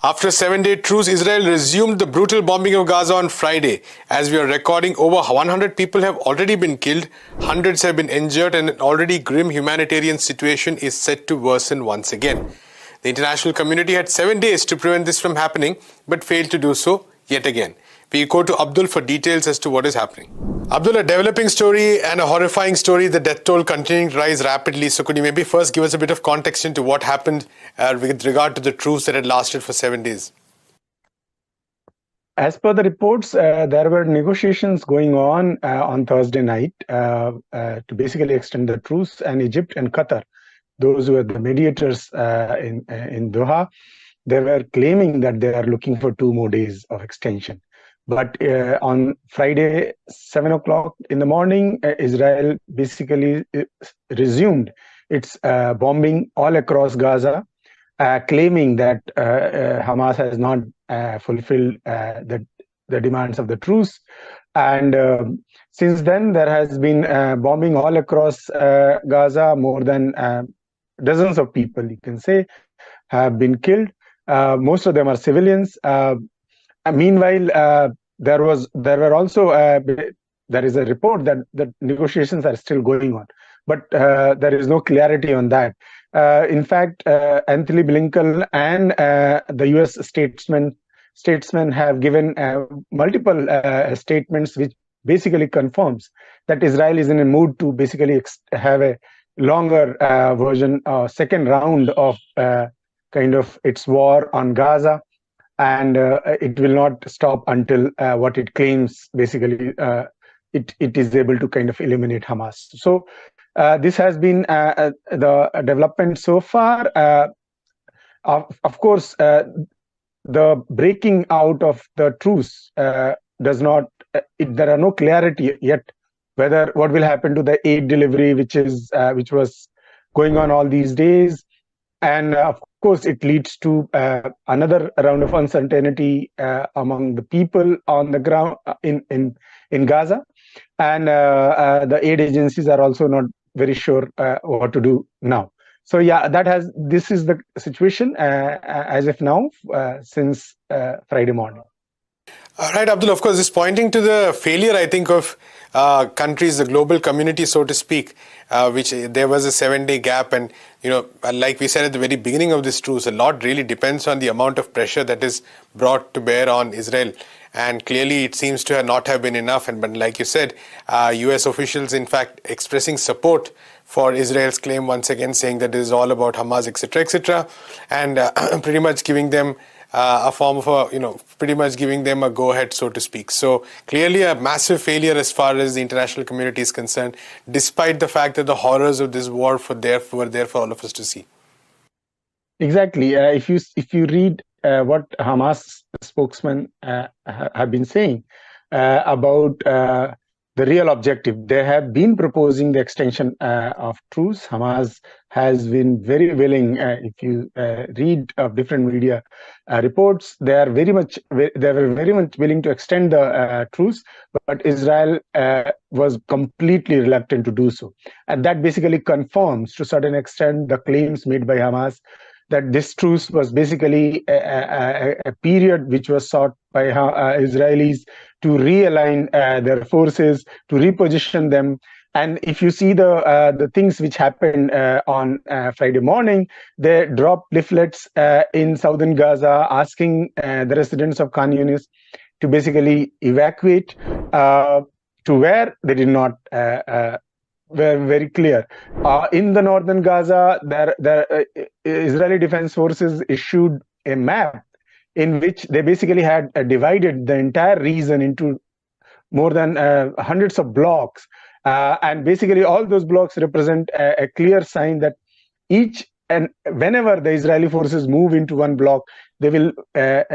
After a 7-day truce, Israel resumed the brutal bombing of Gaza on Friday. As we are recording, over 100 people have already been killed, hundreds have been injured, and an already grim humanitarian situation is set to worsen once again. The international community had 7 days to prevent this from happening, but failed to do so yet again. We go to Abdul for details as to what is happening. Abdul, a developing story and a horrifying story, the death toll continuing to rise rapidly. So could you maybe first give us a bit of context into what happened with regard to the truce that had lasted for 7 days? As per the reports, there were negotiations going on Thursday night to basically extend the truce, and Egypt and Qatar, those who were the mediators in Doha, they were claiming that they are looking for 2 more days of extension. But on Friday, 7 o'clock in the morning, Israel basically resumed its bombing all across Gaza, claiming that Hamas has not fulfilled the demands of the truce. And since then, there has been bombing all across Gaza. More than dozens of people, you can say, have been killed. Most of them are civilians. Meanwhile, there is a report that negotiations are still going on, but there is no clarity on that. In fact, Anthony Blinken and the U.S. statesmen have given multiple statements, which basically confirms that Israel is in a mood to basically have a longer version, second round of kind of its war on Gaza. And it will not stop until what it claims, basically, it is able to kind of eliminate Hamas. So this has been the development so far. Of course, the breaking out of the truce does not, there are no clarity yet whether what will happen to the aid delivery, which was going on all these days. And of course, it leads to another round of uncertainty among the people on the ground in Gaza. And the aid agencies are also not very sure what to do now. So yeah, this is the situation as of now since Friday morning. All right, Abdul, of course, this pointing to the failure, I think, of countries, the global community, so to speak, which there was a 7-day gap. And, like we said at the very beginning of this truce, a lot really depends on the amount of pressure that is brought to bear on Israel. And clearly, it seems to not have been enough. But like you said, U.S. officials, in fact, expressing support for Israel's claim, once again saying that it is all about Hamas, etc., and pretty much giving them a form of pretty much giving them a go-ahead, so to speak. So clearly a massive failure as far as the international community is concerned, despite the fact that the horrors of this war were there for all of us to see. Exactly. If you read what Hamas spokesmen have been saying about the real objective, they have been proposing the extension of truce. Hamas has been very willing. If you read of different media reports, they were very much willing to extend the truce, but Israel was completely reluctant to do so, and that basically confirms to a certain extent the claims made by Hamas that this truce was basically a period which was sought by Israelis to realign their forces, to reposition them. And if you see the things which happened on Friday morning, they dropped leaflets in southern Gaza asking the residents of Khan Yunis to basically evacuate to where they did not were very clear. In the northern Gaza, Israeli Defense Forces issued a map in which they basically had divided the entire region into more than hundreds of blocks. And basically all those blocks represent a clear sign that whenever the Israeli forces move into one block, they will ask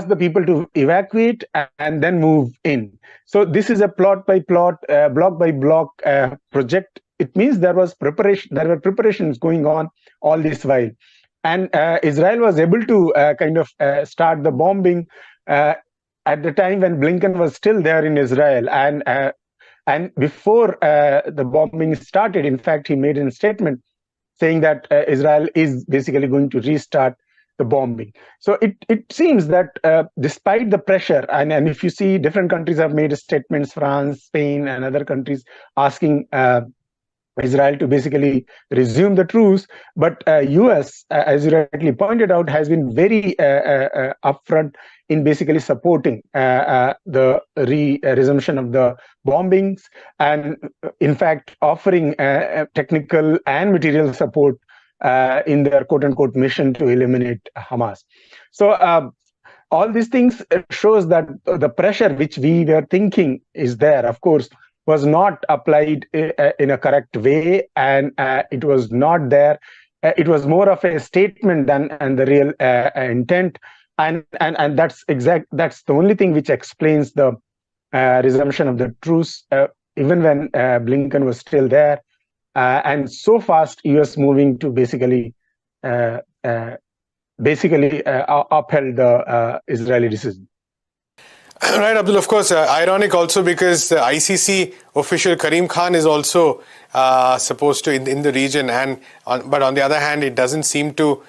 the people to evacuate and then move in. So this is a plot by plot, block by block project. It means there were preparations going on all this while. And Israel was able to start the bombing at the time when Blinken was still there in Israel. And before the bombing started, in fact, he made a statement saying that Israel is basically going to restart the bombing. So it seems that despite the pressure, and if you see different countries have made statements, France, Spain, and other countries asking Israel to basically resume the truce. But US, as you rightly pointed out, has been very upfront in basically supporting the resumption of the bombings, and in fact offering technical and material support in their quote-unquote mission to eliminate Hamas. So all these things shows that the pressure which we were thinking is there, of course, was not applied in a correct way, and it was not there. It was more of a statement than and the real intent, and that's that's the only thing which explains the resumption of the truce, even when Blinken was still there, and so fast US moving to basically upheld the Israeli decision. Right, Abdul. Of course, ironic also because the ICC official Karim Khan is also supposed to in the region, but on the other hand, it doesn't seem to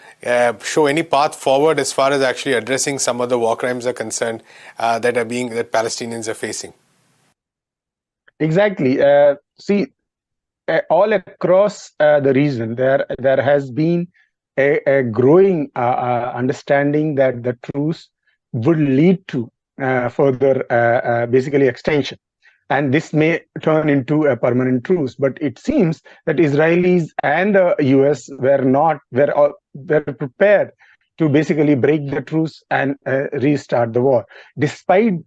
show any path forward as far as actually addressing some of the war crimes are concerned that Palestinians are facing. Exactly. See, all across the region, there has been a growing understanding that the truce would lead to further basically extension, and this may turn into a permanent truce. But it seems that Israelis and the US were prepared to basically break the truce and restart the war, despite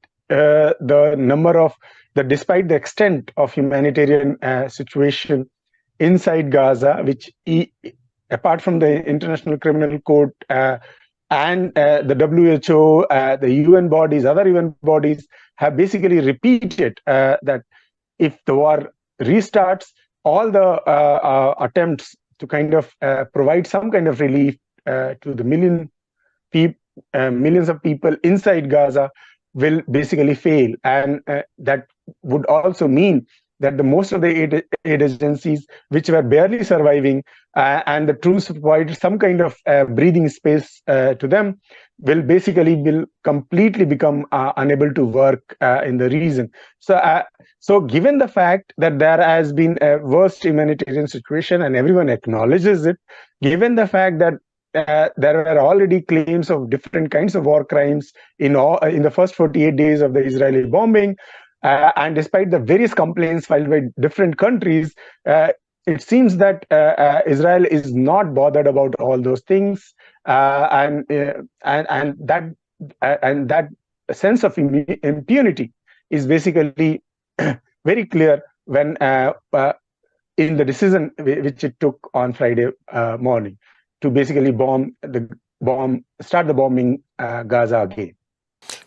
despite the extent of humanitarian situation inside Gaza, which apart from the International Criminal Court and the WHO, the UN bodies, other UN bodies have basically repeated that if the war restarts, all the attempts to kind of provide some kind of relief to the millions of people inside Gaza will basically fail. And that would also mean that the most of the aid agencies, which were barely surviving, and the truce provided some kind of breathing space to them, will completely become unable to work in the region. So given the fact that there has been a worst humanitarian situation and everyone acknowledges it, given the fact that there were already claims of different kinds of war crimes in the first 48 days of the Israeli bombing, and despite the various complaints filed by different countries, it seems that Israel is not bothered about all those things, and that sense of impunity is basically very clear when in the decision which it took on Friday morning to basically start the bombing Gaza again.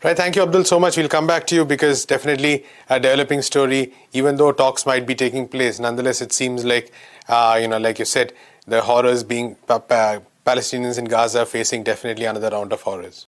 Right, thank you, Abdul, so much. We'll come back to you because definitely a developing story, even though talks might be taking place. Nonetheless, it seems like, like you said, the horrors being Palestinians in Gaza facing definitely another round of horrors.